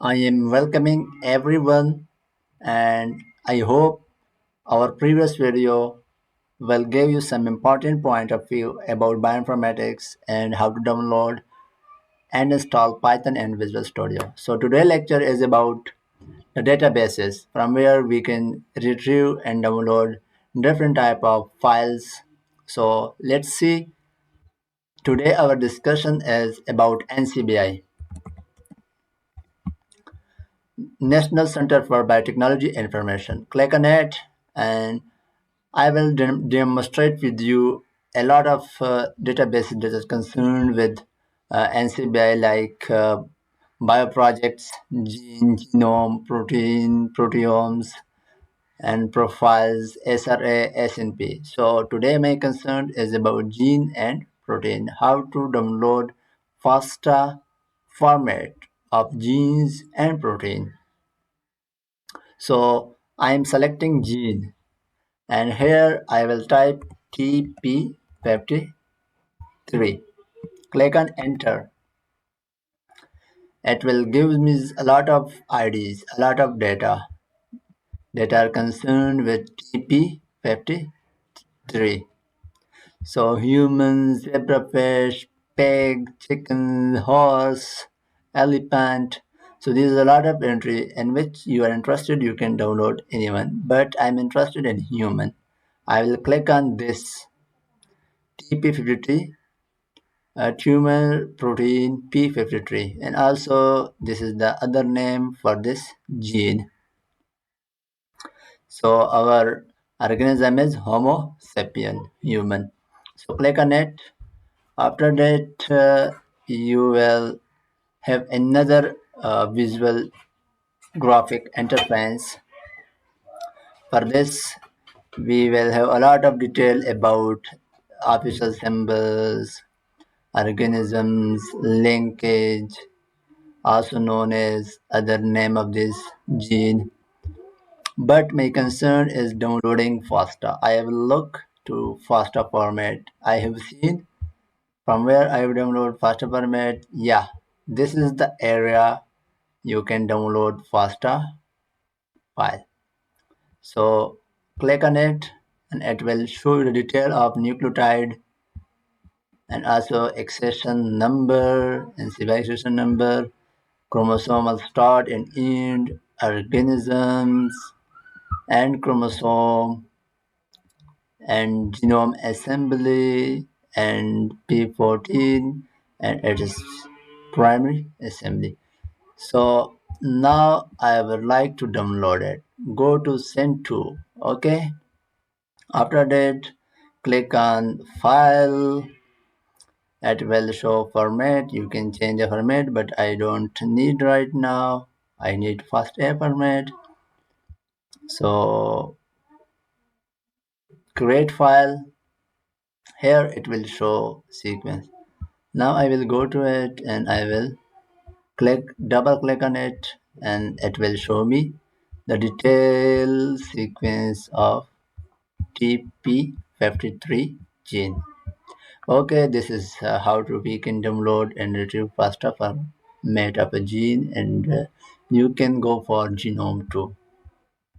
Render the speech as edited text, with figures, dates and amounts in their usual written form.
I am welcoming everyone and I hope our previous video will give you some important point of view about bioinformatics and how to download and install Python and Visual Studio. So today lecture is about the databases from where we can retrieve and download different type of files. So let's see. Today our discussion is about NCBI, National Center for Biotechnology Information. Click on it and I will demonstrate with you a lot of databases that is concerned with NCBI like bioprojects, gene, genome, protein, proteomes, and profiles, SRA, SNP. So today my concern is about gene and protein, how to download FASTA format of genes and protein. So I am selecting gene and here I will type TP53. Click on enter. It will give me a lot of IDs, a lot of data that are concerned with TP53. So humans, zebrafish, pig, chicken, horse, elephant. So this is a lot of entry in which you are interested. You can download anyone, but I'm interested in human. I will click on this TP53 tumor protein P53, and also this is the other name for this gene. So our organism is Homo sapien, human. So click on it. After that, you will have another visual graphic interface. For this, we will have a lot of detail about official symbols, organisms, linkage, also known as other name of this gene. But my concern is downloading FASTA. I will look to FASTA format. I have seen from where I will download FASTA format. Yeah, this is the area you can download FASTA file. So click on it and it will show you the detail of nucleotide and also accession number and civilization number, chromosomal start and end, organisms, and chromosome, and genome assembly, and P14, and it is primary assembly. So now I would like to download it. Go to send to, okay? After that, click on file. It will show format. You can change the format, but I don't need right now. I need FASTA format. So create file. Here it will show sequence. Now I will go to it and I will double click on it and it will show me the detailed sequence of TP53 gene. Okay, this is how we can download and retrieve FASTA format of a gene, and you can go for genome too.